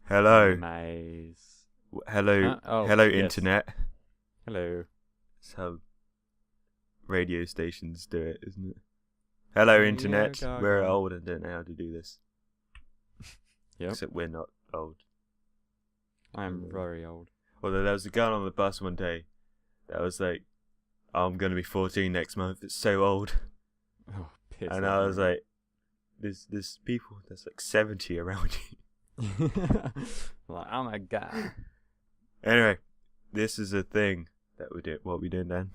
Hello. Nice. Hello. Oh, Hello, yes. Internet. Hello. That's how radio stations do it, isn't it? Hello, Radio Internet. We're Gaga. old and don't know how to do this. Yep. Except we're not old. I'm very old. Although there was a girl on the bus one day that was like, I'm going to be 14 next month. It's so old. Oh, piss. And I was like, there's people that's like 70 around you. like, oh my god. Anyway, this is a thing that we do. What are we doing, Dan?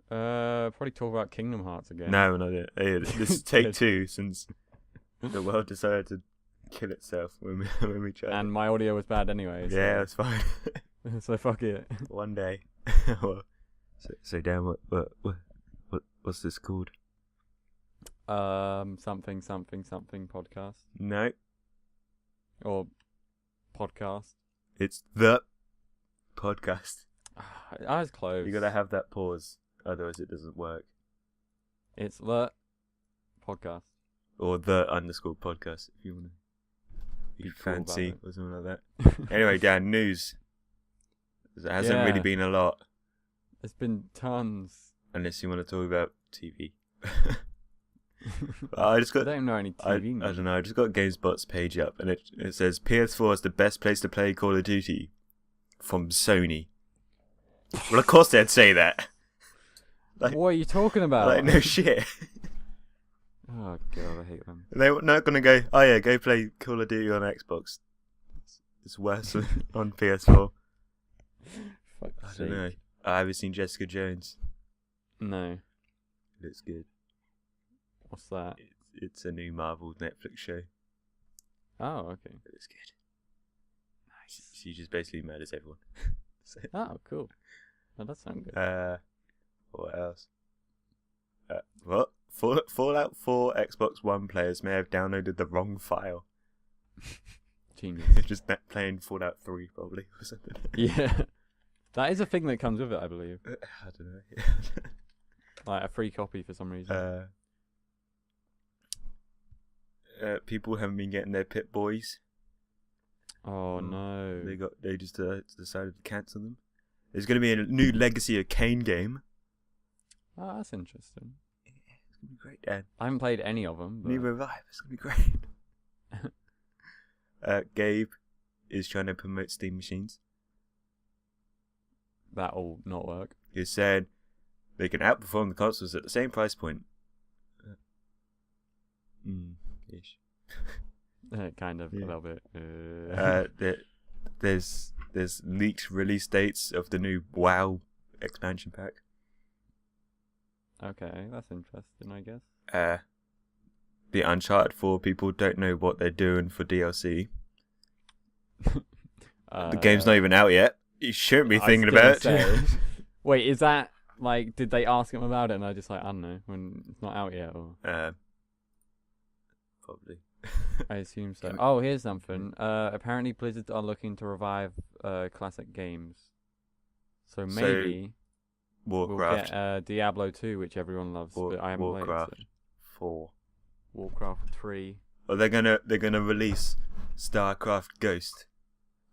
Probably talk about Kingdom Hearts again. No, we're not doing it. Hey, this is take two since the world decided to kill itself when we tried. And my audio was bad anyway. So. Yeah, it's fine. So fuck it. One day. Well, so Dan, what's this called? Something podcast No, or podcast. it's the podcast. I was close. You gotta have that pause, otherwise it doesn't work. It's the podcast. Or the _ podcast if you wanna. You Cool about fancy it. or something like that. Anyway, Dan, news. There hasn't really Yeah. been a lot, There's been tons. unless you want to talk about TV. I just I got. don't know any I TV news. don't know. I just got GameSpot's page up, and it says PS4 is the best place to play Call of Duty from Sony. Well, of course they'd say that. Like, What are you talking about? like no shit. Oh god, I hate them. They're not gonna go. Oh yeah, go play Call of Duty on Xbox. It's worse on PS4. Fuck's I sake. don't know. I haven't seen Jessica Jones. No. It looks good. What's that? It's a new Marvel Netflix show. Oh, okay. It looks good. She just basically murders everyone. So, Oh, cool. Oh, that sounds good. what else? What? Fallout 4 Xbox One players may have downloaded the wrong file. Genius. They're just playing Fallout 3 probably or something. Yeah. That is a thing that comes with it, I believe. I don't know. Like a free copy for some reason. People haven't been getting their Pit Boys. Oh no. They just decided to cancel them. There's going to be a new Legacy of Kain game. Oh, that's interesting. It's going to be great, Dan. I haven't played any of them. But... New Revive. It's going to be great. Gabe is trying to promote Steam machines. That'll not work. He said they can outperform the consoles at the same price point. Ish. Kind of, Yeah. a little bit. There's leaked release dates of the new WoW expansion pack. Okay, that's interesting, I guess. The Uncharted 4 people don't know what they're doing for DLC. The game's not even out yet. You shouldn't be thinking about it. Wait, is that like? Did they ask him about it? And I just like, I don't know, when it's not out yet, or Probably. I assume so. Oh, here's something. Apparently Blizzard are looking to revive classic games, so maybe Warcraft. we'll get Diablo 2, which everyone loves, but I haven't Warcraft played. 4. Warcraft 3. Well, they're gonna release StarCraft Ghost,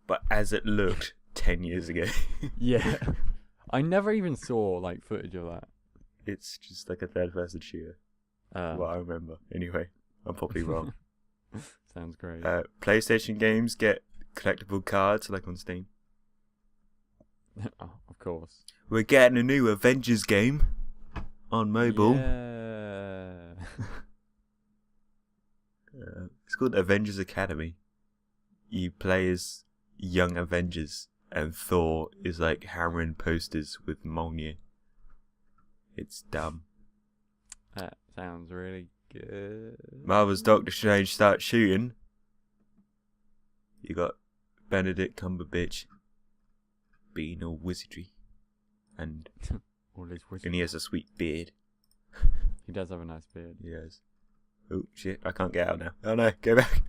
but as it looked 10 years ago. Yeah, I never even saw like footage of that. It's just like a third-person shooter. What I remember. Anyway, I'm probably wrong. Sounds great. PlayStation games get collectible cards like on Steam. Oh, of course. We're getting a new Avengers game on mobile. Yeah. It's called Avengers Academy. You play as young Avengers, and Thor is like hammering posters with Mjolnir. It's dumb. That sounds really good. Marvel's Doctor Strange starts shooting. You got Benedict Cumberbatch being all wizardry, and All his he has a sweet beard. He does have a nice beard. Yes. Oh shit! I can't get out now. Oh no, go back.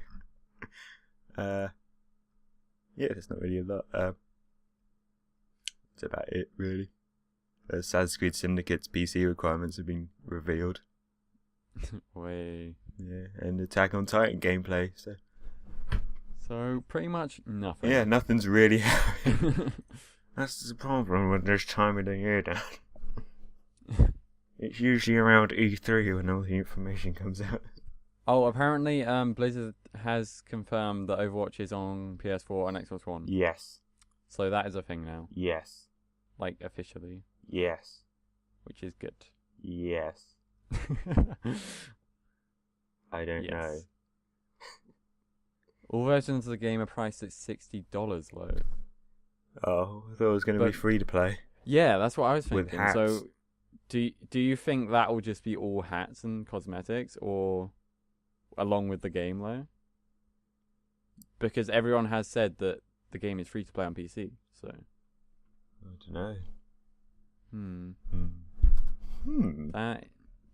Yeah, there's not really a lot. That's about it, really. Assassin's Creed Syndicate's PC requirements have been revealed. Way. Yeah, and Attack on Titan gameplay. So So pretty much nothing. Yeah, nothing's really happening. That's the problem with this time of the year, Dad. It's usually around E3 when all the information comes out. Oh, apparently, Blizzard has confirmed that Overwatch is on PS4 and Xbox One. Yes. So that is a thing now. Yes. Like, officially. Yes. Which is good. Yes. I don't know. All versions of the game are priced at $60 though. Oh, I thought it was going to be free to play. Yeah, that's what I was thinking. With hats. So, do you think that will just be all hats and cosmetics, or along with the game though? Because everyone has said that the game is free to play on PC. So, I don't know.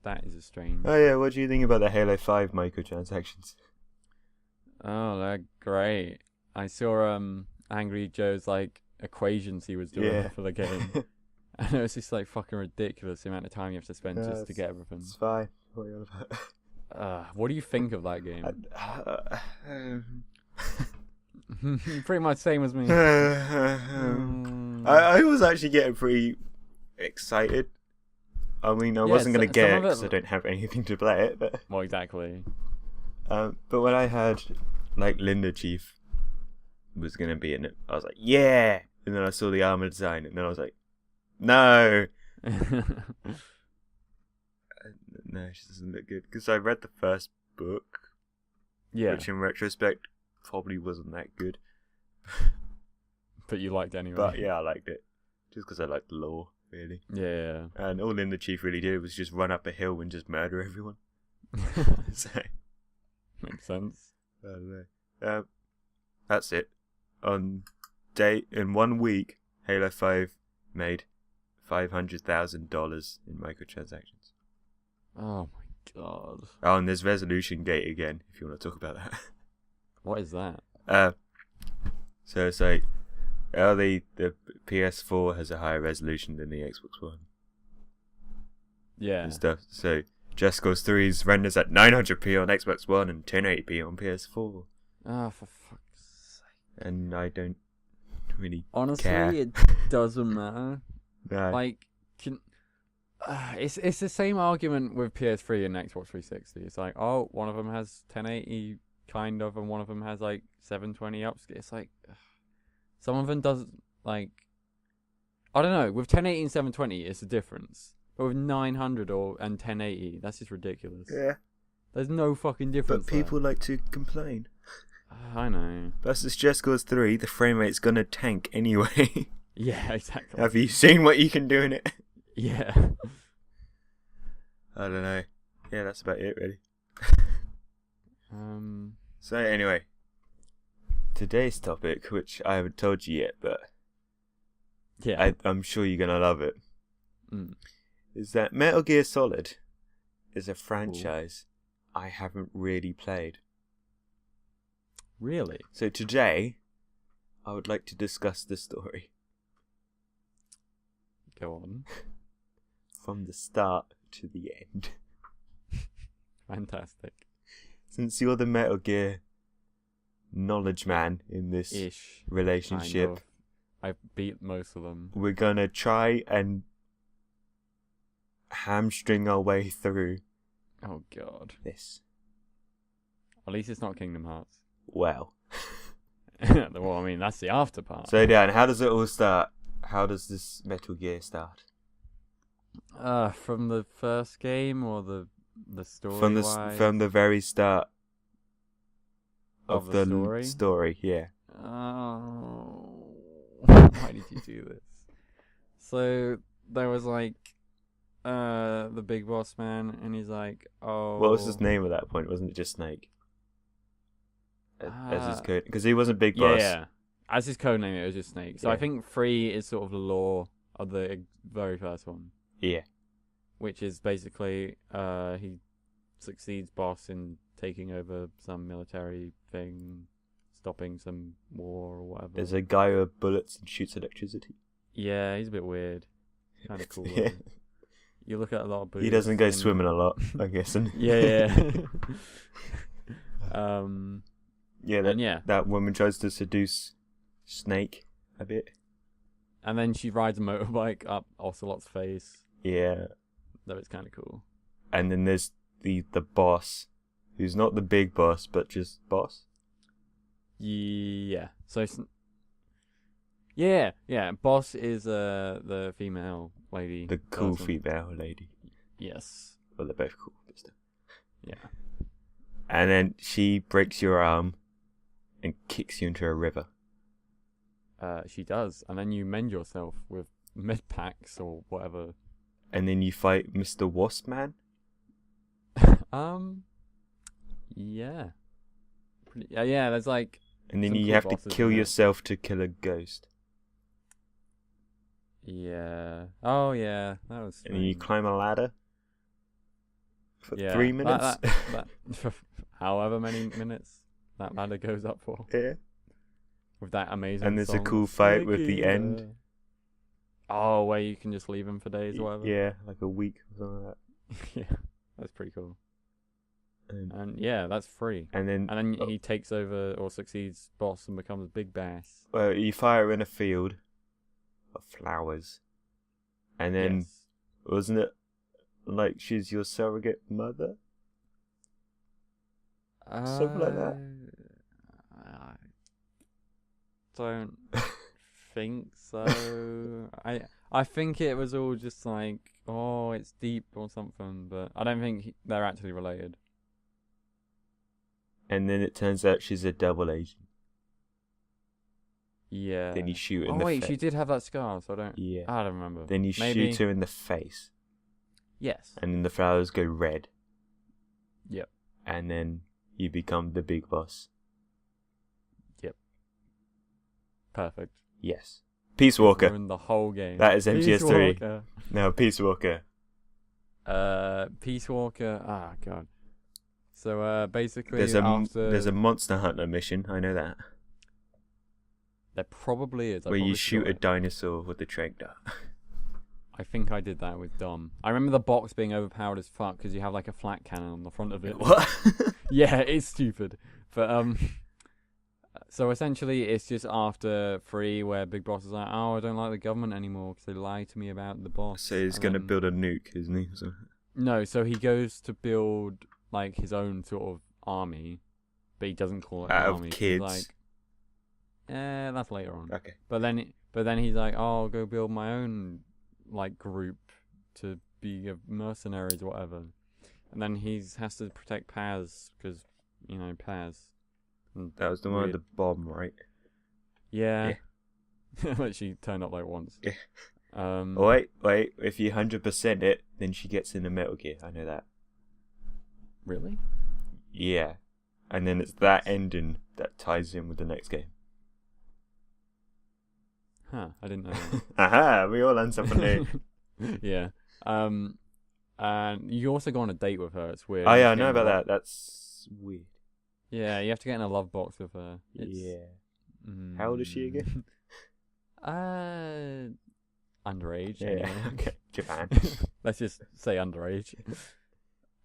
That is a strange. Oh yeah, what do you think about the Halo 5 microtransactions? Oh, they're great. I saw Angry Joe's like equations he was doing for the game. And it was just like fucking ridiculous the amount of time you have to spend just to get everything. It's fine. What are you on about? What do you think of that game? Pretty much same as me. I was actually getting pretty excited. I mean, I wasn't going to get it because I don't have anything to play it. But well, exactly. But when I heard like Linda Chief was going to be in it, I was like, yeah! And then I saw the armor design, and then I was like, no! No, she doesn't look good. Because I read the first book, which in retrospect probably wasn't that good. But you liked it anyway. But yeah, I liked it. Just because I liked the lore, really. Yeah. And all Linda Chief really did was just run up a hill and just murder everyone. So, makes sense. I don't know. That's it. In 1 week, Halo 5 made $500,000 in microtransactions. Oh my god. Oh, and there's Resolution Gate again, if you want to talk about that. What is that? So it's like, the PS4 has a higher resolution than the Xbox One. Yeah. And stuff. So Just Cause 3's renders at 900p on Xbox One and 1080p on PS4. Oh, for fuck's sake. And I don't really Honestly, care. it doesn't matter. No. Like, it's the same argument with PS3 and Xbox 360. It's like, oh, one of them has 1080 kind of, and one of them has like 720 upscale. It's like, some of them does like, I don't know. With 1080 and 720, it's a difference. But with 900 and 1080, that's just ridiculous. Yeah. There's no fucking difference. But people like to complain. I know. Versus Just Cause 3, the frame rate's gonna tank anyway. Yeah, exactly. Have you seen what you can do in it? Yeah. I don't know. Yeah, that's about it, really. So anyway, today's topic, which I haven't told you yet, but yeah, I'm sure you're gonna love it, is that Metal Gear Solid is a franchise I haven't really played. Really? So today, I would like to discuss the story. Go on. From the start to the end. Fantastic. Since you're the Metal Gear knowledge man in this relationship, kind of. I've beat most of them. We're gonna try and hamstring our way through. Oh god. This. At least it's not Kingdom Hearts. Well. Well, I mean, that's the after part. So Dan, how does it all start? How does this Metal Gear start? From the first game or the story? From the very start of the story? Yeah. Oh, why did you do this? So there was like the big boss man, and he's like, oh. What was his name at that point? Wasn't it just Snake? As his code, because he wasn't Big Boss. Yeah. As his code name, it was just Snake. So I think 3 is sort of the lore of the very first one. Yeah. Which is basically he succeeds Boss in taking over some military thing, stopping some war or whatever. There's a guy with bullets and shoots electricity. Yeah, he's a bit weird. Kind of cool. Yeah. You look at a lot of boots. He doesn't go swimming a lot, I'm guessing. Yeah. Yeah, And yeah. that woman tries to seduce Snake a bit. And then she rides a motorbike up Ocelot's face. Yeah. That was kind of cool. And then there's the boss, who's not the big boss, but just boss. Yeah. So, yeah. Boss is the female lady. The cool person. female lady. Yes. Well, they're both cool. But still. Yeah. And then she breaks your arm and kicks you into a river. She does, and then you mend yourself with med packs or whatever. And then you fight Mr. Wasp Man. Yeah. Yeah. There's like. And then some you cool have to bosses kill in it. yourself to kill a ghost. Yeah. Oh yeah, that was. And then you strange. climb a ladder for Yeah, 3 minutes. That however many minutes that ladder goes up for. Yeah. With that amazing. And there's a song, cool fight with the Sticky end. Letter. Oh, where you can just leave him for days or whatever. Yeah, like a week or something like that. Yeah, that's pretty cool. And yeah, that's free. And then he takes over or succeeds boss and becomes Big Bass. well, you fire in a field of flowers. And then Yes. wasn't it like she's your surrogate mother? Something like that. I don't think so. I think it was all just like, oh, it's deep or something, but I don't think they're actually related. And then it turns out she's a double agent. Yeah. Then you shoot in Oh the wait, face. she did have that scar, so I don't. Yeah. I don't remember. Then you Maybe. shoot her in the face. Yes. And then the flowers go red. Yep. And then you become the big boss. Perfect. Yes. Peace Walker. Ruined the whole game. That is Peace MGS3. Walker. No, Peace Walker. Peace Walker. Ah, God. So basically, There's after a Monster Hunter mission. I know that. there probably is. Where you shoot a dinosaur with the train dart. I think I did that with Dom. I remember the box being overpowered as fuck because you have like a flat cannon on the front of it. What? Yeah, it's stupid. But so essentially, it's just after 3 where Big Boss is like, oh, I don't like the government anymore because they lied to me about the boss. So he's And going to then- build a nuke, isn't he? No, so he goes to build like his own sort of army, but he doesn't call it an Out of army. 'cause kids. Like, that's later on. Okay. But then he's like, oh, I'll go build my own like group to be a mercenaries or whatever. And then has to protect Paz because Paz. And That was the one with the bomb, right? yeah. But she turned up like once. Yeah. Oh, Wait. If you 100% it, then she gets in a Metal Gear. I know that. really? Yeah. And then it's that ending that ties in with the next game. Huh? I didn't know that. Aha! We all learned something new. Yeah. And you also go on a date with her. It's weird. Oh You yeah, I have to know get in about a that. That's weird. Yeah, you have to get in a love box with her. Yeah. How old is she again? Underage. Yeah. Anyway. Okay. Japan. Let's just say underage.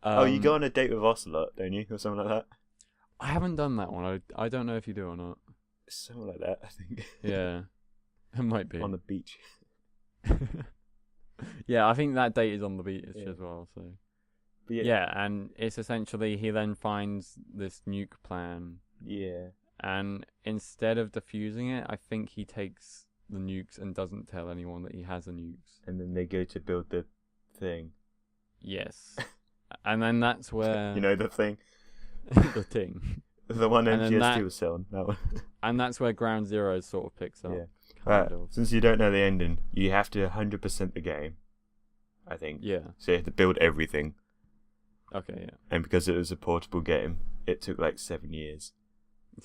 Oh, you go on a date with Ocelot, don't you, or something like that? I haven't done that one. I don't know if you do or not. Something like that, I think. Yeah, it might be. On the beach. Yeah, I think that date is on the beach Yeah. as well. So But yeah, and it's essentially he then finds this nuke plan, Yeah. and instead of defusing it, I think he takes the nukes and doesn't tell anyone that he has the nukes. And then they go to build the thing. Yes, and then that's where You know the thing? the thing, The one And then MGS2 that- was selling. That one. and that's where Ground Zero sort of picks up. Yeah. Kind of. Since you don't know the ending, you have to 100% the game, I think. Yeah. So you have to build everything. Okay. Yeah. And because it was a portable game, it took like 7 years.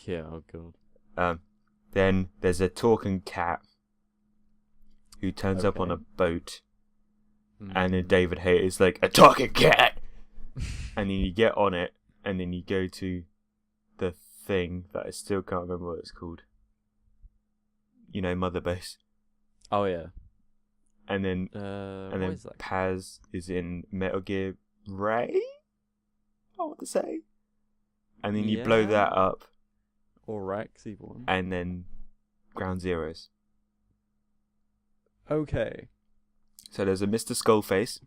Yeah. Oh god. Then there's a talking cat who turns up on a Okay. boat, Mm. and then David Hayter is like, a talking cat! And then you get on it, and then you go to the thing that I still can't remember what it's called. You know, Mother Base. Oh yeah. And then What is that? Paz is in Metal Gear Ray, I want to say. And then you blow Yeah. that up, Or Rex, either one. and then Ground Zeroes. Okay. So there's a Mr. Skullface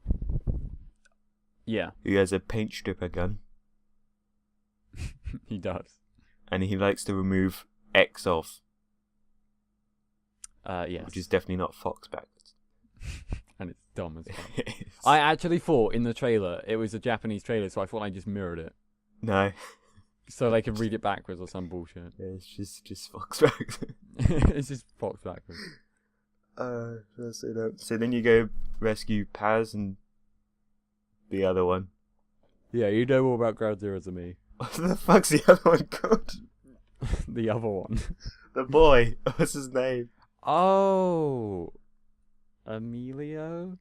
Yeah, who has a paint stripper gun, he does. and he likes to remove X of, Yes. which is definitely not Fox backwards. And it's dumb as fuck. I actually thought in the trailer it was a Japanese trailer, so I thought I just mirrored it. No. So they could read it backwards or some bullshit. Yeah, it's just Fox backwards. It's just Fox backwards. So then you go rescue Paz and the other one. Yeah, you know more about Ground Zeroes than me. What the fuck's the other one called? The other one. The boy. What's his name? Oh. Emilio?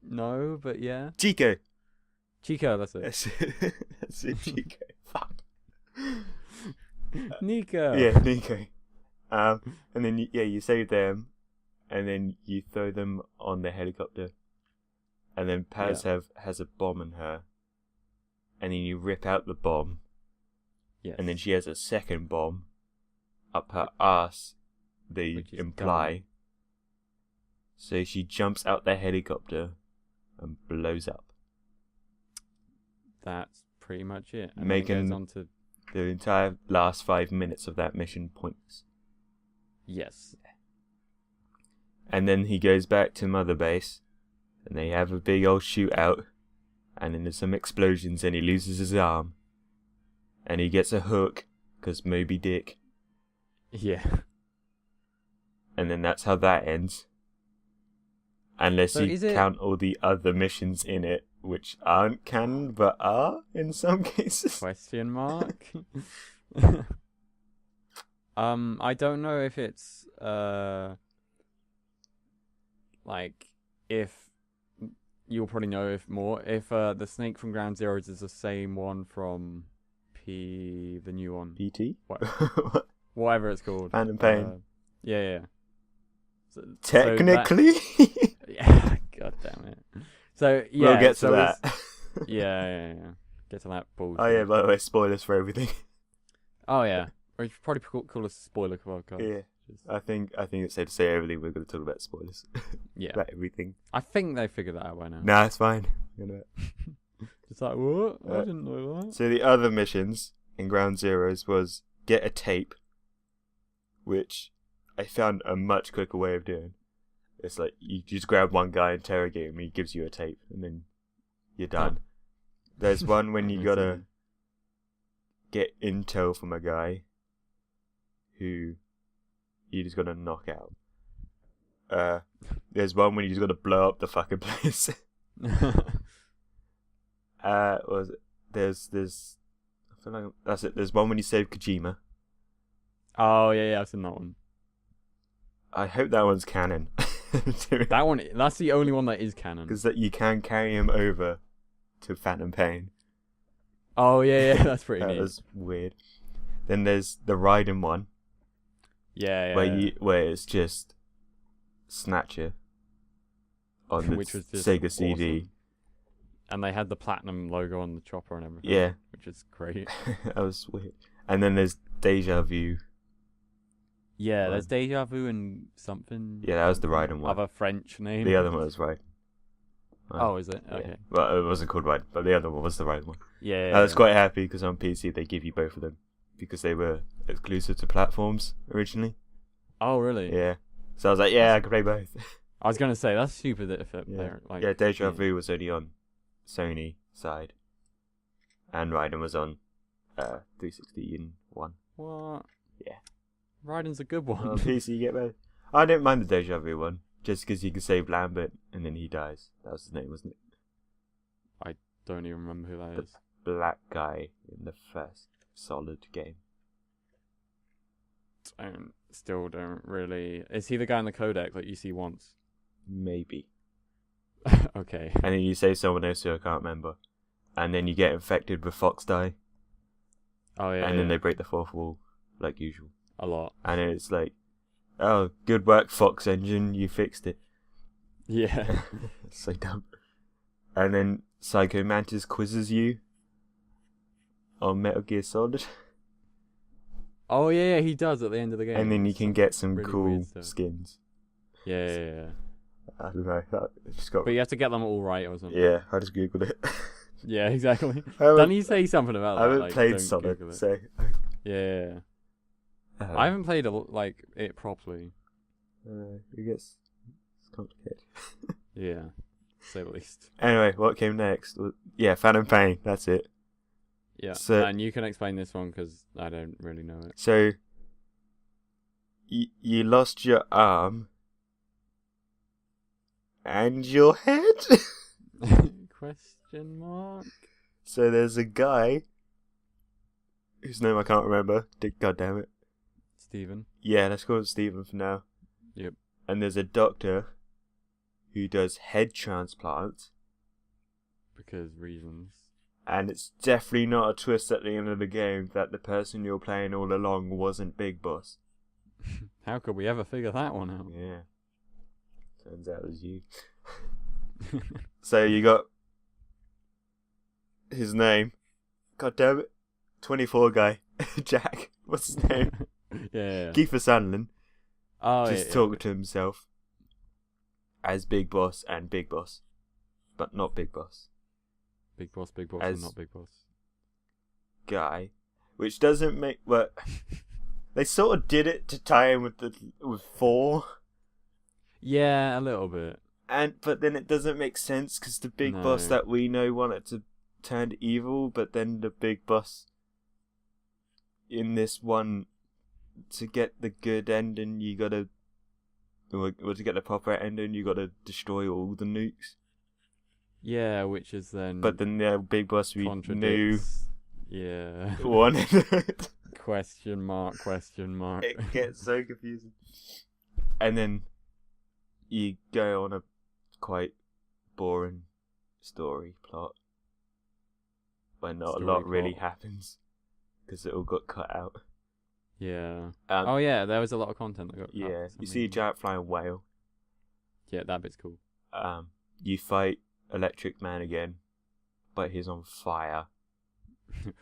No, but yeah. Chico. Chico, that's it. That's it, Chico. Fuck. Nico. Yeah, Nico. And then you save them, and then you throw them on the helicopter, and then Paz has a bomb in her, and then you rip out the bomb, Yes. and then she has a second bomb up her ass. They Which is imply. gone. So she jumps out the helicopter and blows up. That's pretty much it. And Making- then it goes on to... The entire last 5 minutes of that mission pointless. Yes. And then he goes back to Mother Base, and they have a big old shootout, and then there's some explosions, and he loses his arm, and he gets a hook, because Moby Dick, Yeah. and then that's how that ends. Unless So you is it- count all the other missions in it, which aren't canon, but are in some cases. Question mark? I don't know if it's like if you'll probably know if the snake from Ground Zeroes is the same one from the new one, PT? What? whatever it's called. Phantom Pain. Yeah. So Technically? yeah, god damn it. So yeah, we'll get to so that. yeah. Get to that bullshit. Oh yeah, by the way, spoilers for everything. Oh yeah. We should probably call a spoiler podcast. Yeah. Just- I think it's safe to say everything we're going to talk about spoilers. yeah. About everything. I think they figured that out by now. Nah, it's fine. It's like, what? I didn't know that. So the other missions in Ground Zeroes was get a tape, which I found a much quicker way of doing. It's like you just grab one guy, interrogate him, he gives you a tape, and then you're done. There's one when you gotta get intel from a guy who you just gotta knock out. There's one when you just gotta blow up the fucking place. Was it? There's I feel like that's it. There's one when you save Kojima. Oh yeah, I've seen that one. I hope that one's canon. That one, that's the only one that is canon. Because that you can carry him over to Phantom Pain. Oh yeah, that's pretty That neat. was weird. Then there's the Raiden one, Yeah. where it's just Snatcher on the Which was just Sega CD. awesome. And they had the platinum logo on the chopper and everything. Yeah, Which is great. that was weird. And then there's Deja Vu. Yeah, One. there's Deja Vu and something. Yeah, that was the Raiden one. Other French name. The other one was Raiden. Oh, is it? Yeah. Okay. Well, it wasn't called Raiden, but the other one was the Raiden one. Yeah. I was quite happy because on PC they give you both of them because they were exclusive to platforms originally. Oh really? Yeah. So I was like, yeah, I can play both. I was gonna say that's stupid that if it, Yeah. they're like. Yeah, Deja Vu was only on Sony side, and Raiden was on 360 and 1. What? Yeah. Raiden's a good one. On PC you get both. I didn't mind the Deja Vu one, just because you could save Lambert and then he dies. That was his name, wasn't it? Don't even remember who that The- is. Black guy in the first Solid game. Still don't really. Is he the guy in the codec that you see once? Maybe. Okay. And then you save someone else who I can't remember. And then you get infected with Fox Die. Oh yeah. And then yeah. they break the fourth wall, like usual. A lot. And it's like, oh, good work, Fox Engine, you fixed it. Yeah. It's so dumb. And then Psycho Mantis quizzes you on Metal Gear Solid. Oh yeah, he does at the end of the game. and then you It's can some get some really cool weird stuff. skins. Yeah. I don't know. I just got. But you have to get them all right or something. Yeah, I just googled it. Yeah, exactly. I haven't- Don't you say something about I that? haven't Like, played don't Sonic, Google it. so Yeah. I haven't played it properly. it gets complicated. Yeah, to say the least. Anyway, what came next? Yeah, Phantom Pain. That's it. Yeah, So- and you can explain this one because I don't really know it. So you lost your arm and your head. Question mark? So there's a guy whose name I can't remember. God damn it. Steven. Yeah, let's call him Stephen for now. Yep. And there's a doctor who does head transplants. Because reasons. And it's definitely not a twist at the end of the game that the person you're playing all along wasn't Big Boss. How could we ever figure that one out? Yeah. Turns out it was you. So you got his name. God damn it. 24 guy. Jack. What's his name? Yeah. Kiefer Sutherland. Oh, Just talking to himself as Big Boss and Big Boss. But not Big Boss. Big Boss, As- and not Big Boss. Guy. Which doesn't make... Well, they sort of did it to tie in with 4. Yeah, a little bit. But then it doesn't make sense because the Big Boss No. that we know wanted to turn evil, but then the Big Boss in this one, to get the good ending, you gotta, or to get the proper ending, you gotta destroy all the nukes. Yeah, which is then But then the Big Boss we knew contradicts. Yeah. wanted it. Question mark. It gets so confusing. And then you go on a quite boring story plot where not a lot Story really plot. happens because it all got cut out. Yeah. Um, Oh yeah, there was a lot of content that got cut yeah, for some you see a reason. giant flying whale. Yeah, that bit's cool. You fight Electric Man again, but he's on fire,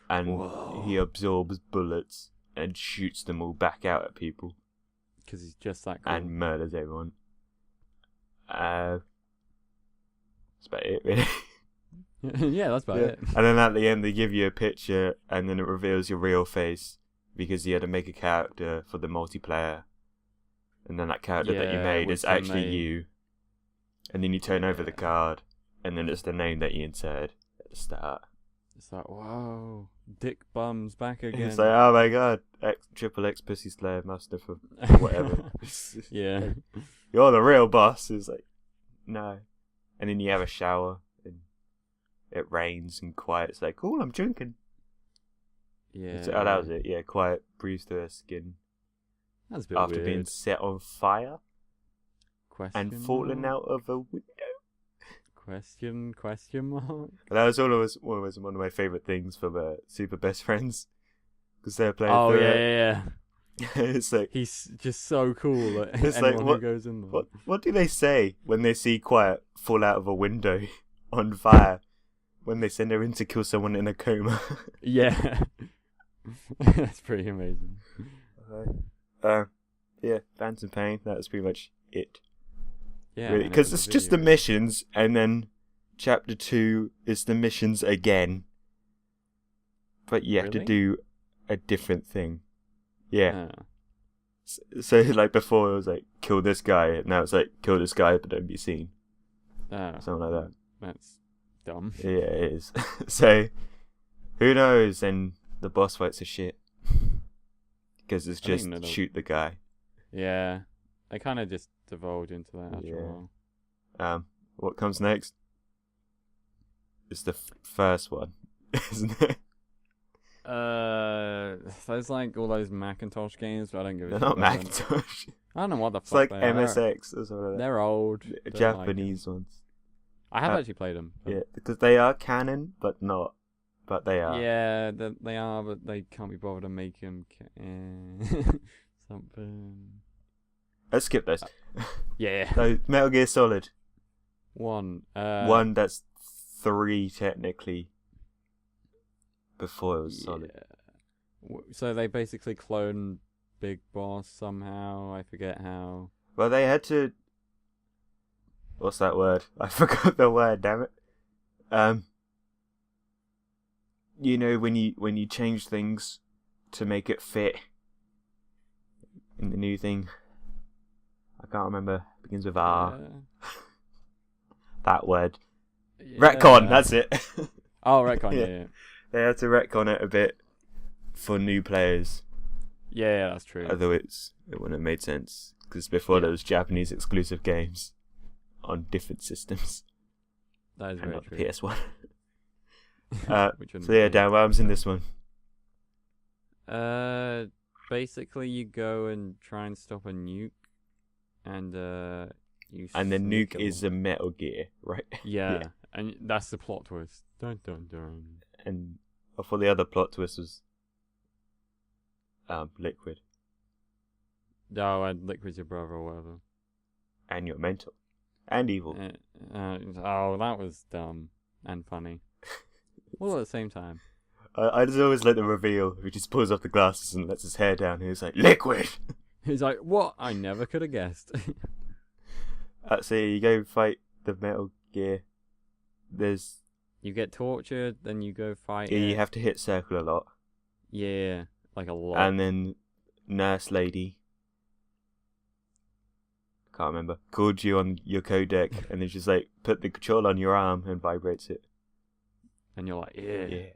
and Whoa. he absorbs bullets and shoots them all back out at people Because he's just that cool. and murders everyone. That's about it, really. Yeah, that's about Yeah. it. And then at the end, they give you a picture, and then it reveals your real face because you had to make a character for the multiplayer, and then that character that you Yeah, made which is then actually they- you. And then you turn over the Yeah. card, and then it's the name that you inserted at the start. It's like, whoa, Dick Bum's back again. It's like, oh my god, Triple X Pussy Slayer Master for whatever. Yeah. You're the real boss. It's like, no. And then you have a shower, and it rains and Quiet's like, cool, I'm drinking. Yeah. Oh, that was it. Yeah, Quiet breathes through her skin That's a bit after weird. being set on fire Question and falling mark? out of a window. Question mark? And that was always one of my favourite things from Super Best Friends. Because they're playing Oh, through yeah. it. It's like, He's just so cool. Like, It's like, anyone what- who goes in there. what do they say when they see Quiet fall out of a window on fire? When they send her in to kill someone in a coma. Yeah. That's pretty amazing. Yeah, Phantom Pain, that was pretty much it. Yeah. Really, and it because was it's a just the video. missions, and then chapter 2 is the missions again. But you have to Really? do a different thing. Yeah. Ah. So, like, before it was like, kill this guy, and now it's like, kill this guy, but don't be seen. Ah, Something like that. that's dumb. Yeah, it is. So, who knows? And the boss fights are shit. Because it's I think just that'll- shoot the guy. Yeah. They kind of just devolved into that after Yeah. a while. What comes next? It's the first one, isn't it? There's like all those Macintosh games, but I don't give a They're shit not about them. Macintosh. I don't know what the It's fuck like they are. MSX or something like that. They're old. Don't like 'em. Japanese ones. I have Uh, actually played them. Yeah, because they are canon, but not. But they are. Yeah, they are, but they can't be bothered to make them something. Let's skip those. Yeah. So, Metal Gear Solid. One. One that's 3 technically. Before it was Solid. So they basically cloned Big Boss somehow. I forget how. Well, they had to. What's that word? I forgot the word. Damn it. You know when you change things to make it fit in the new thing. I can't remember. It begins with R. That word. Yeah. Retcon. That's it. Oh, retcon. Yeah. They had to retcon it a bit for new players. Yeah, that's true. Although it wouldn't have made sense because before there was Japanese exclusive games on different systems. That is very not true. The PS1. So yeah, Dan, what happens in this one? Basically you go and try and stop a nuke, and you. And the nuke sneak is a Metal Gear, right? Yeah, and that's the plot twist. Dun dun dun. And I thought the other plot twist was Liquid. Oh, and Liquid's your brother or whatever. And you're mental. And evil. Oh, that was dumb and funny. All at the same time. I just always like the reveal. He just pulls off the glasses and lets his hair down. And he's like, Liquid! He's like, what? I never could have guessed. So you go fight the Metal Gear. You get tortured, then you go fight. Yeah, you have to hit circle a lot. Yeah, like a lot. And then Nurse Lady, can't remember, called you on your codec and then she's like, put the control on your arm and vibrates it. And you're like, yeah.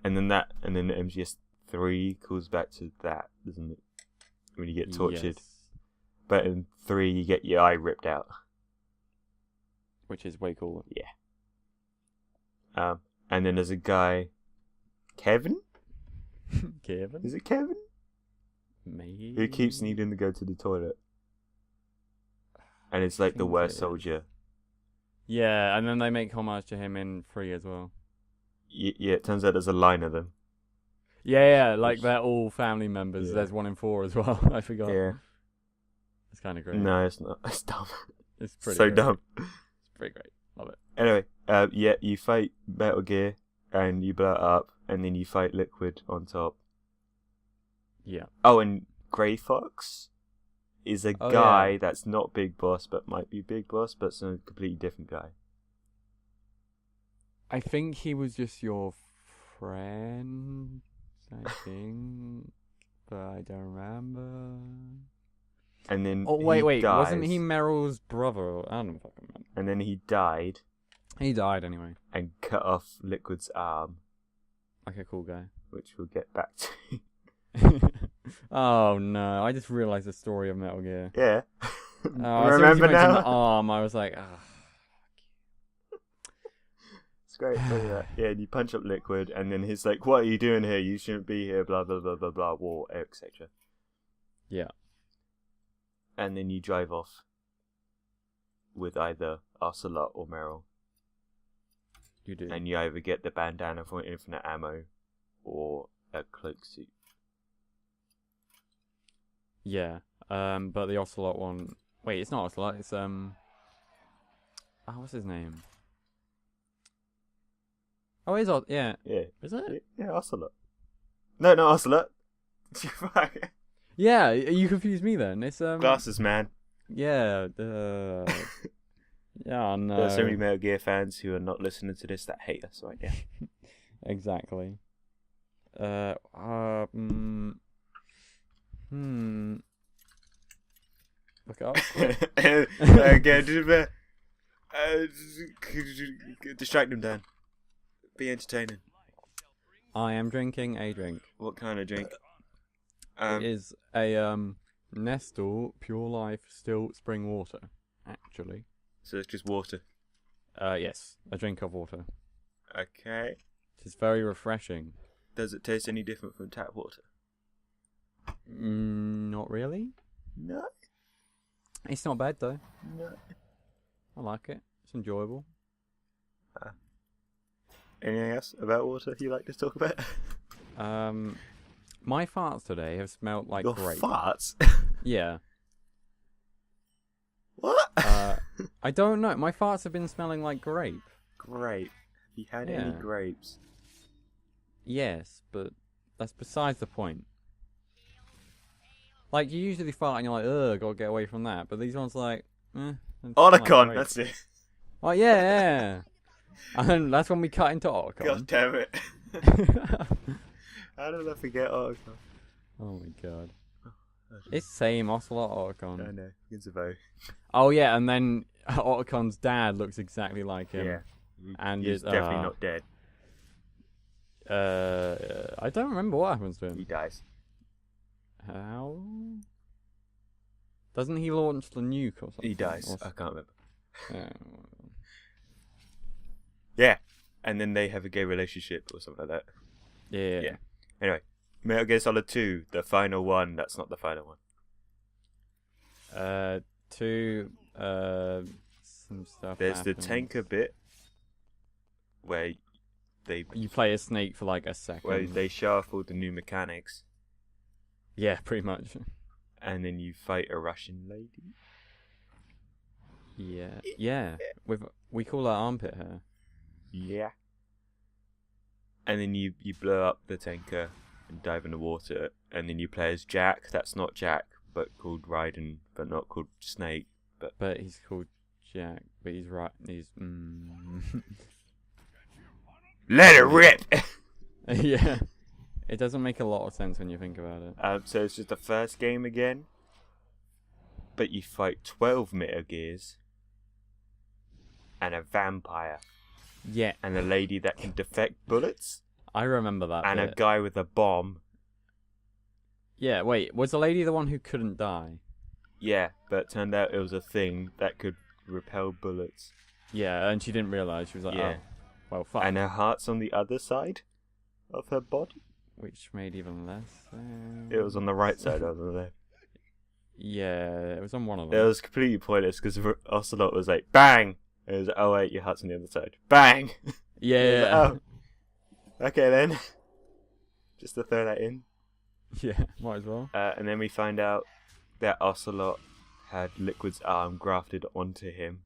And then MGS3 calls back to that, doesn't it? When you get tortured. Yes. But in 3 you get your eye ripped out. Which is way cooler. Yeah. And then there's a guy, Kevin? Kevin? Is it Kevin? Maybe. Who keeps needing to go to the toilet. And it's like the worst soldier. Yeah, and then they make homage to him in 3 as well. Yeah, it turns out there's a line of them. Yeah, like they're all family members. Yeah. There's 1 in 4 as well. I forgot. Yeah. It's kind of great. No, it's not. It's dumb. It's pretty so great. dumb. It's pretty great. Love it. Anyway, you fight Metal Gear and you blow it up, and then you fight Liquid on top. Yeah. Oh, and Grey Fox is a guy that's not Big Boss, but might be Big Boss, but it's a completely different guy. I think he was just your friend, I think, but I don't remember. And then wait, dies, wasn't he Meryl's brother? I don't fucking remember. And then he died. He died anyway. And cut off Liquid's arm. Like a cool guy. Which we'll get back to. Oh no, I just realised the story of Metal Gear. Yeah. Remember now? The arm, I was like, It's great. Yeah, and you punch up Liquid, and then he's like, what are you doing here? You shouldn't be here, blah, blah, blah, blah, blah, war, etc. Yeah. And then you drive off with either Ocelot or Meryl. You do. And you either get the bandana for infinite ammo or a cloak suit. Yeah. But the Ocelot one... Wait, it's not Ocelot, it's, what's his name? Oh, it is yeah. Yeah. Is it? Yeah, Ocelot. No, not Ocelot. Yeah, you confused me then. It's, Glasses Man. Yeah, yeah, no. There are so many Metal Gear fans who are not listening to this that hate us right now. Exactly. Look up. Distract him, Dan. Be entertaining. I am drinking a drink. What kind of drink? It is a Nestle Pure Life Still Spring Water, actually. So it's just water. Yes, a drink of water. Okay. It's very refreshing. Does it taste any different from tap water? Not really. No. It's not bad though. No. I like it. It's enjoyable. Anything else about water you like to talk about? My farts today have smelled like Your grape. farts? Yeah. What? I don't know. My farts have been smelling like grape. Grape. Have you had any grapes? Yes, but that's besides the point. Like, you usually fight and you're like, ugh, gotta get away from that. But these ones like, Otacon, that's it. Oh, yeah. And that's when we cut into Otacon. God damn it. How did I forget Otacon? Oh my god. It's same Ocelot Otacon. I know, it's a vote. Oh yeah, and then Otacon's dad looks exactly like him. Yeah. And he's definitely not dead. I don't remember what happens to him. He dies. How? Doesn't he launch the nuke or something? He dies. I can't remember. Yeah. Yeah. And then they have a gay relationship or something like that. Yeah. Anyway, Metal Gear Solid 2, the final one. That's not the final one. Some stuff. There's happens. the tanker bit where you play a snake for like a second. where they show off all the new mechanics, Yeah, pretty much. and then you fight a Russian lady. Yeah. We call her armpit hair. Yeah. And then you blow up the tanker and dive in the water, and then you play as Jack. That's not Jack, but called Raiden, but not called Snake. But he's called Jack. But he's right. He's. Let it rip! Yeah. It doesn't make a lot of sense when you think about it. So it's just the first game again, but you fight 12 Metal Gears, and a vampire, Yeah. and a lady that can defect bullets, I remember that. and bit. a guy with a bomb. Yeah, wait. Was the lady the one who couldn't die? Yeah, but it turned out it was a thing that could repel bullets. Yeah, and she didn't realise. She was like, Yeah. oh, well, fuck. And her heart's on the other side of her body. Which made even less sense. It was on the right side, I was on the left. Yeah, it was on one of It them. was completely pointless because Ocelot was like, bang! It was like, oh wait, your heart's on the other side. Bang! Yeah. It was like, oh. Okay then. Just to throw that in. Yeah, might as well. And then we find out that Ocelot had Liquid's arm grafted onto him.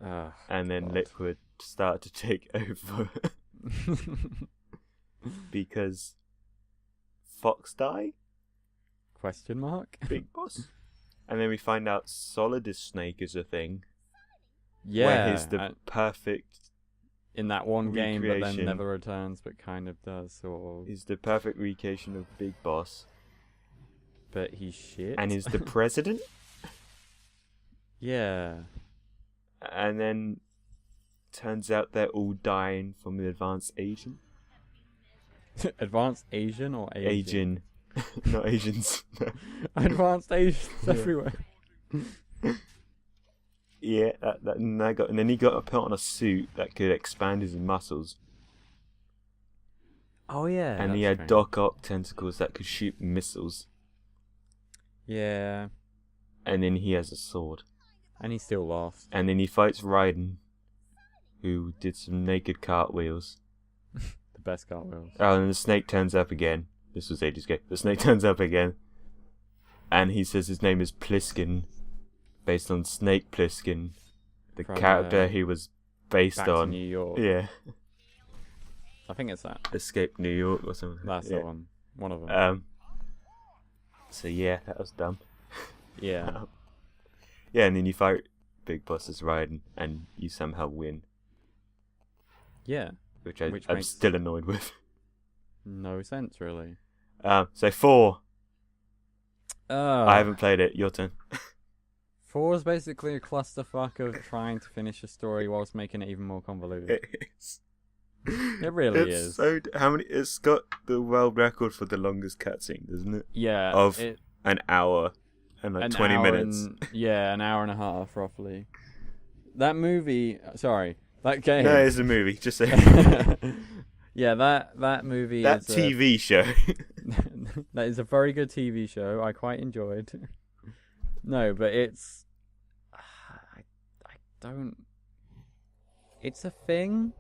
And then God. Liquid started to take over. Because Fox died? Question mark? Big Boss? And then we find out Solidus Snake is a thing. Yeah. Where he's the perfect... in that one game, but then recreation. never returns, but kind of does, sort of. He's the perfect recreation of Big Boss. But he's shit. And he's the president? Yeah. And then turns out they're all dying from the advanced agent. Advanced Asian or Asian? Asian. Not Asians. Advanced Asians Yeah. everywhere. Yeah, and then he got to put on a suit that could expand his muscles. Oh, yeah. And he that's had strange. Doc Ock tentacles that could shoot missiles. Yeah. And then he has a sword. And he still lost. And then he fights Raiden, who did some naked cartwheels. The best cartwheels. Oh, and the snake turns up again. This was ages ago. The snake turns up again. And he says his name is Pliskin, based on Snake Plissken, the From, character he was based Back on. to New York. Yeah. I think it's that. Escape New York or something. That's yeah. the one. One of them. So yeah, that was dumb. Yeah. Yeah, and then you fight Big Boss as Raiden, and you somehow win, Yeah. which Which I'm makes- still annoyed with. No sense, really. So 4. Oh. I haven't played it. Your turn. 4 is basically a clusterfuck of trying to finish a story whilst making it even more convoluted. It's, It really it's is. So how many? It's got the world record for the longest cutscene, doesn't it? Yeah. Of it, an hour and like an 20 hour minutes. Yeah, an hour and a half, roughly. That movie... Sorry. That game... No, it's a movie. Just say Yeah, that movie that is... TV show. That is a very good TV show. I quite enjoyed. No, but it's... I don't... It's a thing.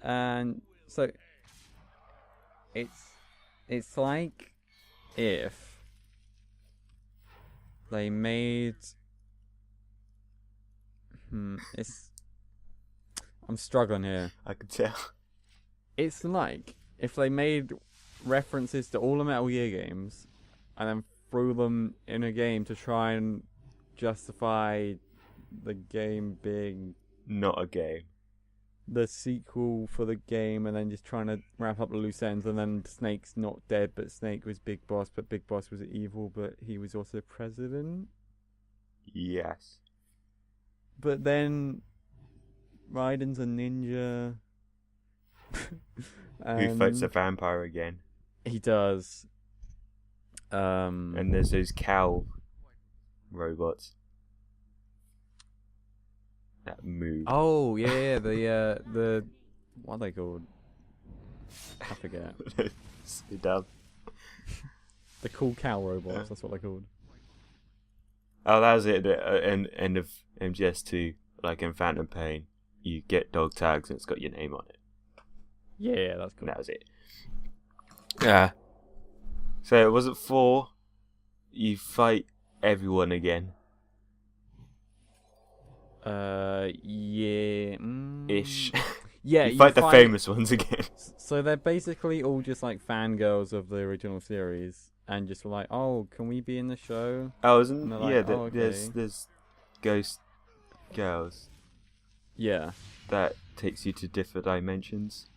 And so... It's like if they made... It's... I'm struggling here. I can tell. It's like if they made references to all the Metal Gear games and then threw them in a game to try and justify the game being Not a game. the sequel for the game, and then just trying to wrap up the loose ends, and then Snake's not dead, but Snake was Big Boss, but Big Boss was evil, but he was also president. Yes. But then Raiden's a ninja. Who fights a vampire again? He does. And there's those cow robots that move. Oh yeah, the what are they called? I forget. So dumb. The cool cow robots. That's what they're called. Oh, that was it. End of MGS2, like in Phantom Pain, you get dog tags and it's got your name on it. Yeah, that's cool. And that was it. Yeah. So was it 4? You fight everyone again. Yeah. Ish. Yeah, you fight the famous ones again. So they're basically all just like fangirls of the original series, and just were like, "Oh, can we be in the show?" Oh, isn't And yeah? like, "Oh, okay." There's ghost girls Yeah. that takes you to different dimensions,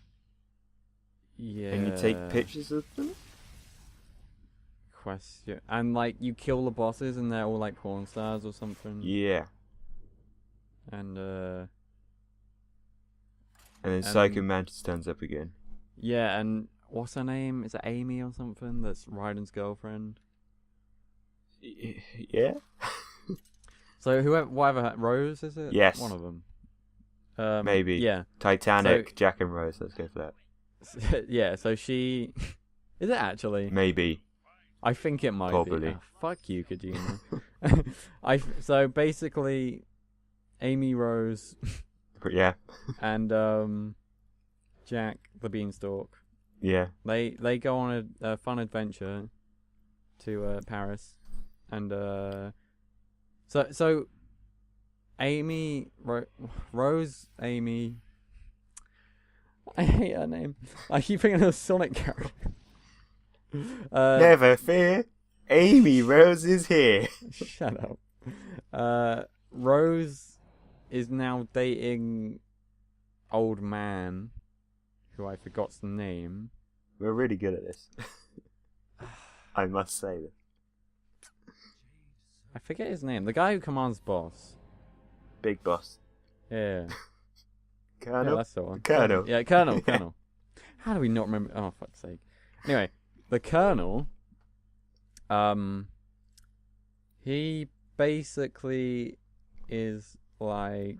Yeah. and you take pictures of them. Question. And like you kill the bosses, and they're all like porn stars or something. Yeah. And And then Psycho Mantis turns up again. yeah, and what's her name? Is it Amy or something? That's Raiden's girlfriend. Yeah. So whatever, Rose is it? Yes. One of them. Maybe. Yeah. Titanic, So- Jack and Rose. Let's go for that. Yeah. So she is it actually? Maybe. I think it might Probably. be. Oh, fuck you, Kojima. So basically, Amy Rose Yeah. and Jack the Beanstalk. Yeah. They go on a fun adventure to Paris, and so Amy Rose Amy. I hate her name. I keep thinking of a Sonic character. Never fear, Amy Rose is here. Shut up. Rose is now dating old man, who I forgot's the name. We're really good at this. I must say that. I forget his name. The guy who commands boss. Big Boss. Yeah. Colonel. Yeah, that's the one. Colonel. Yeah, Colonel. Colonel. How do we not remember? Oh, fuck's sake. Anyway, the Colonel. He basically is like,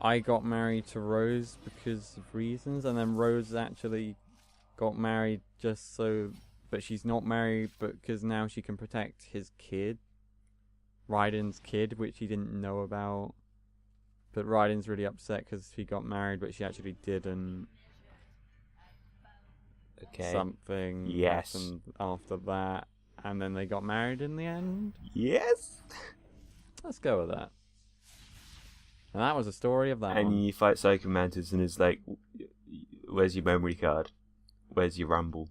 I got married to Rose because of reasons, and then Rose actually got married just so, but she's not married, but because now she can protect his kid, Raiden's kid, which he didn't know about. But Raiden's really upset because he got married, but she actually didn't. Okay. Something Yes. happened after that, and then they got married in the end. Yes. Let's go with that. And that was the story of that And one. you fight Psycho Mantis and it's like, where's your memory card? Where's your Rumble?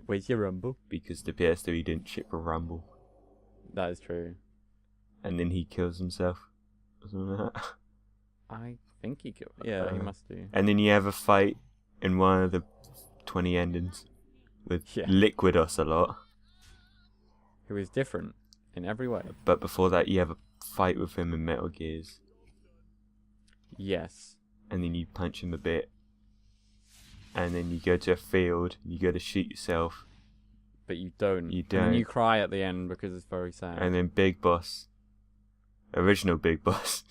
Where's your Rumble? Because the PS3 didn't ship a Rumble. That is true. And then he kills himself. Or something like that. I think he killed. Yeah, he must do. And then you have a fight in one of the 20 endings with Yeah. Liquid Ocelot. Who is different in every way. But before that, you have a fight with him in Metal Gears. Yes. And then you punch him a bit. And then you go to a field. You go to shoot yourself. But you don't. You And don't. then you cry at the end because it's very sad. And then Big Boss. Original Big Boss.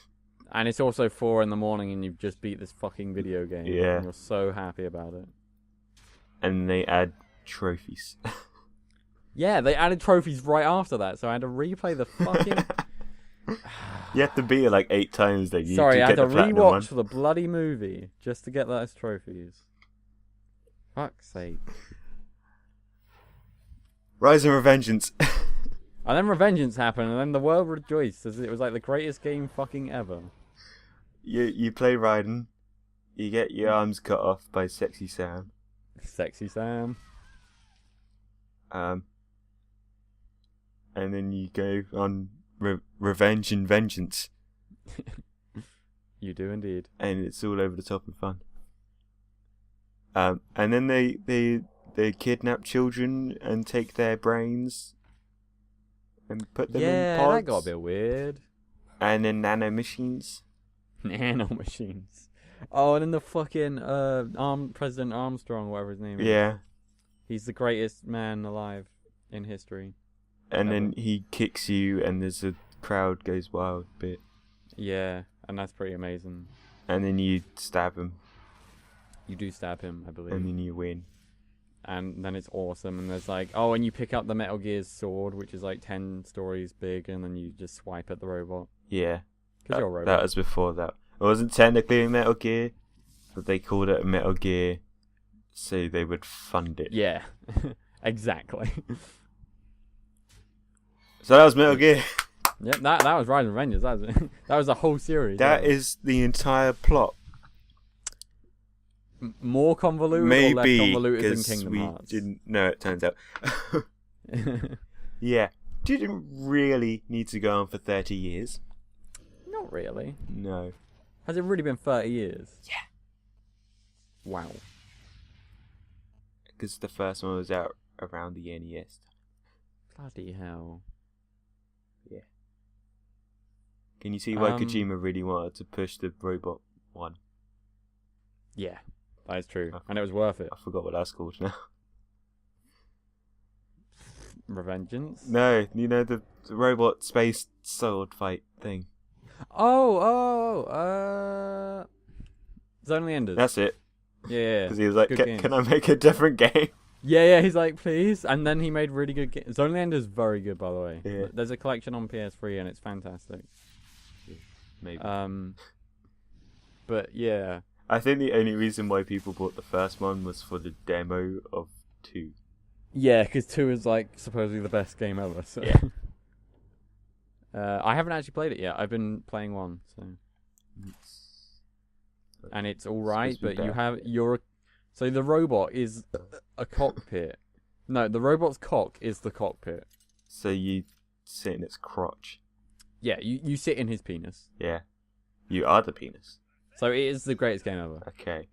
And it's also 4 a.m. and you've just beat this fucking video game. Yeah. And you're so happy about it. And they add trophies. Yeah, they added trophies right after that, so I had to replay the fucking... You have to beat it like 8 times then. Sorry, I had to get the platinum one. rewatch the bloody movie just to get those trophies. Fuck's sake. Rise and Revengeance. And then Revengeance happened, and then the world rejoiced as it was like the greatest game fucking ever. You play Raiden. You get your arms cut off by Sexy Sam. Sexy Sam. And then you go on revenge and vengeance, You do indeed. and it's all over the top and fun. And then they kidnap children and take their brains and put them in pods. Yeah, that got a bit weird. And then nanomachines. Nanomachines. Oh, and then the fucking President Armstrong, whatever his name is. Yeah. He's the greatest man alive in history. And Ever. then he kicks you, and there's a crowd goes wild bit. Yeah, and that's pretty amazing. And then you stab him, You do stab him, I believe. and then you win. And then it's awesome. And there's like, oh, and you pick up the Metal Gear's sword, which is like 10 stories big, and then you just swipe at the robot. Yeah. Because you're a robot. That was before that. It wasn't technically a Metal Gear, but they called it a Metal Gear so they would fund it. Yeah, exactly. So that was Metal Gear. Yep, that was Rise of Avengers. That was the whole series. That is the entire plot. More convoluted or less Maybe convoluted than because Kingdom we Hearts? didn't know. It turns out. Yeah, didn't really need to go on for 30 years. Not really. No. Has it really been 30 years? Yeah. Wow. Because the first one was out around the NES. Bloody hell. Yeah. Can you see why Um, Kojima really wanted to push the robot one? Yeah, that is true. And it was worth it. I forgot what that's called now. Revengeance? No, you know the robot space sword fight thing. Zone of the Enders. That's it. Yeah. Because he was like, Good games. can I make a different game? Yeah, he's like, please. And then he made really good games. Zone of the Enders is very good, by the way. Yeah. There's a collection on PS3 and it's fantastic. Maybe. But yeah. I think the only reason why people bought the first one was for the demo of 2. Yeah, because 2 is like supposedly the best game ever. So. Yeah. I haven't actually played it yet. I've been playing 1, so. And it's all right, supposed to but be bad. So the robot is a cockpit. No, the robot's cock is the cockpit. So you sit in its crotch. Yeah, you sit in his penis. Yeah. You are the penis. So it is the greatest game ever. Okay.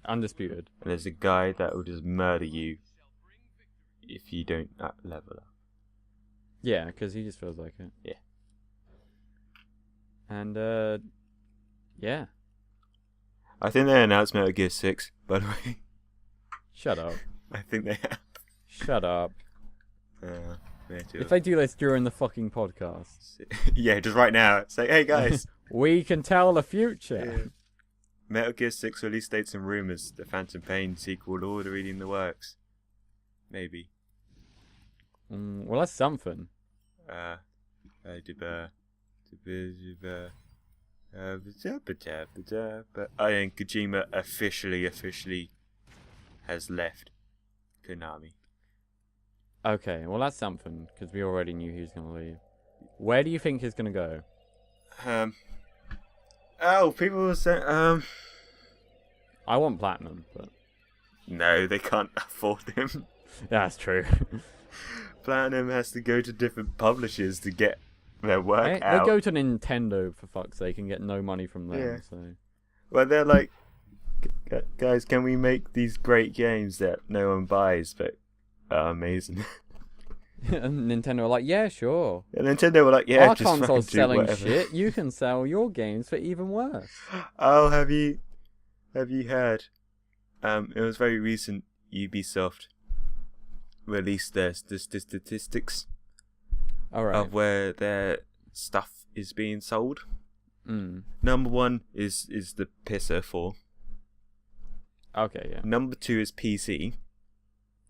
Undisputed. And there's a guy that will just murder you if you don't level up. Yeah, because he just feels like it. Yeah. And, yeah. I think they announced Metal Gear 6, by the way. Shut up. I think they have. Shut up. They do. If they do this during the fucking podcast, Yeah, just right now. Say, hey guys. we can tell the future. Yeah. Metal Gear 6 release dates and rumors. The Phantom Pain sequel already in the works. Maybe. Well, that's something. But I think Kojima officially has left Konami. Okay, well, that's something, because we already knew he was going to leave. Where do you think he's going to go? People were saying, I want Platinum, but... no, they can't afford him. That's true. Platinum has to go to different publishers to get their work They out. go to Nintendo, for fuck's sake, and get no money from them, Yeah. so... Well, they're like, guys, can we make these great games that no one buys but are amazing? And Nintendo are like, yeah, sure. And Nintendo were like, yeah, Our just fucking console's do selling whatever. shit. You can sell your games for even worse. Oh, have you heard? It was very recent. Ubisoft released the statistics Alright. of where their stuff is being sold. Mm. Number 1 is the Pisser 4. Okay, yeah. Number 2 is PC,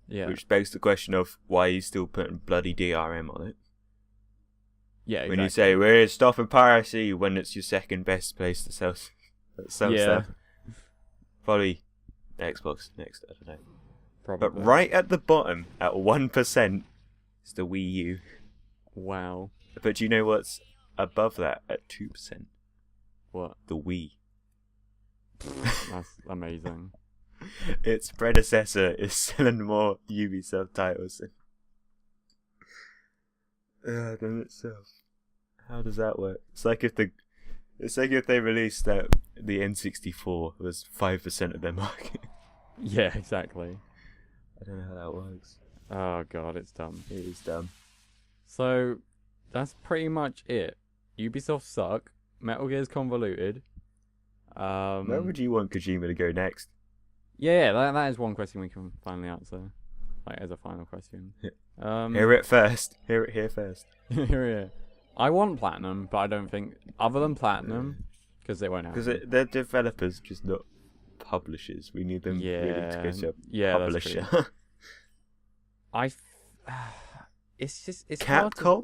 Yeah. which begs the question of why are you still putting bloody DRM on it? Yeah, exactly. When you say we're stopping piracy when it's your second best place to sell Yeah. stuff. Probably Xbox next, I don't know. Probably. But right at the bottom, at 1%, is the Wii U. Wow. But do you know what's above that at 2%? What? The Wii. That's amazing. Its predecessor is selling more Ubisoft titles. Then itself. How does that work? It's like if they released that the N64 was 5% of their market. Yeah, exactly. I don't know how that works. Oh god, it's dumb. It is dumb. So that's pretty much it. Ubisoft suck. Metal Gear's convoluted. Where would you want Kojima to go next? Yeah, that is one question we can finally answer, like as a final question. Hear it first. Hear it here first. Here. I want Platinum, but I don't think other than Platinum, because they won't have. Because they're developers, just not publishers. We need them really to go to a publisher. That's true. It's hard to- Capcom?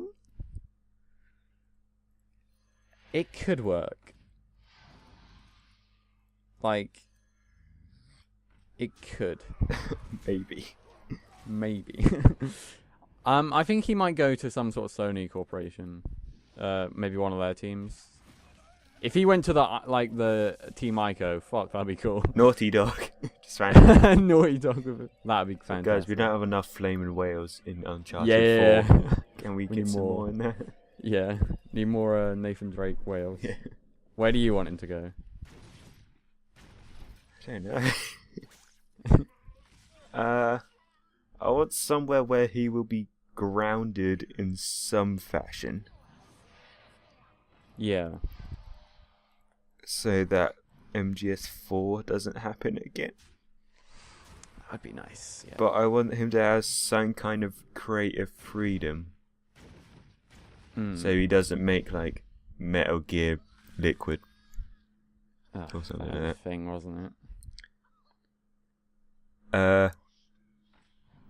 It could work. Like, it could. Maybe. I think he might go to some sort of Sony corporation. Maybe one of their teams. If he went to the Team Ico, fuck, that'd be cool. Naughty Dog. Just random. Naughty Dog. That'd be fantastic. Guys, we don't have enough flaming whales in Uncharted 4. Can we get some more in there? Yeah. Need more Nathan Drake whales. Yeah. Where do you want him to go? I don't know. I want somewhere where he will be grounded in some fashion. Yeah. So that MGS4 doesn't happen again. That'd be nice. Yeah. But I want him to have some kind of creative freedom. So he doesn't make like Metal Gear Liquid. Oh, or something that like that. thing, wasn't it?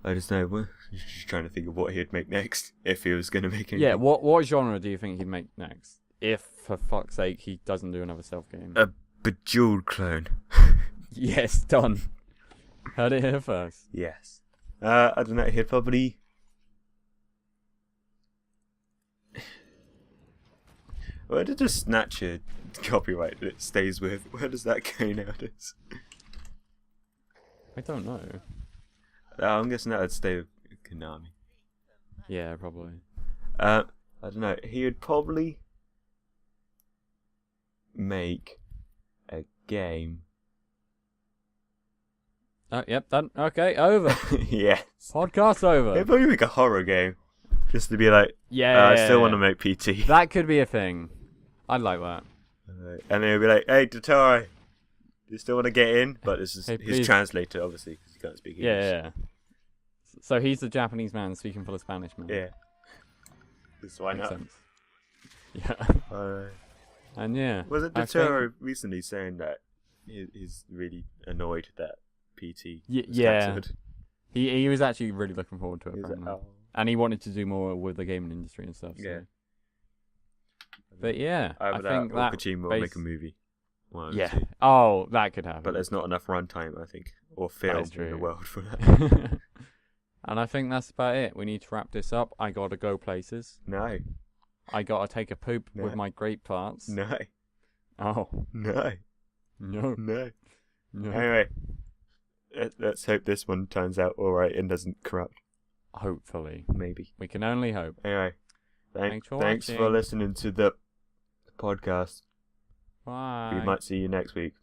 I just know. Just trying to think of what he'd make next if he was going to make anything. Yeah. What genre do you think he'd make next? If, for fuck's sake, he doesn't do another stealth game. A Bejeweled clone. Yes, done. Heard it here first. Yes. I don't know. He'd probably. Where did the Snatcher copyright that it stays with? Where does that go nowadays? I don't know. I'm guessing that would stay with Konami. Yeah, probably. I don't know. He would probably make a game. Yep, done. Okay, over. Yes. Podcast over. He'd probably make a horror game. Just to be like, Yeah. I still want to make PT. That could be a thing. I'd like that. And then he'll be like, hey, Dottore, do you still want to get in? But this is Hey, his please. translator, obviously, because he can't speak English. Yeah. So he's the Japanese man speaking for the Spanish man. Yeah. Just why Makes not? sense. Yeah. Alright. And yeah. Wasn't I Dottore recently saying that he's really annoyed that PT was yeah. cancelled? He was actually really looking forward to it, He was like, apparently. oh. And he wanted to do more with the gaming industry and stuff. So. Yeah. But yeah, I Either think or that Kojima will make a movie. One of the Yeah. two. Oh, that could happen. But there's not enough runtime, I think, or film is in the true. world for that. And I think that's about it. We need to wrap this up. I gotta go places. No. I gotta take a poop No. with my grape parts. No. Oh. No. No. No. No. Anyway, let's hope this one turns out alright and doesn't corrupt. Hopefully. Maybe. We can only hope. Anyway, Thanks for thanks for watching. listening to the podcast. Bye. We might see you next week.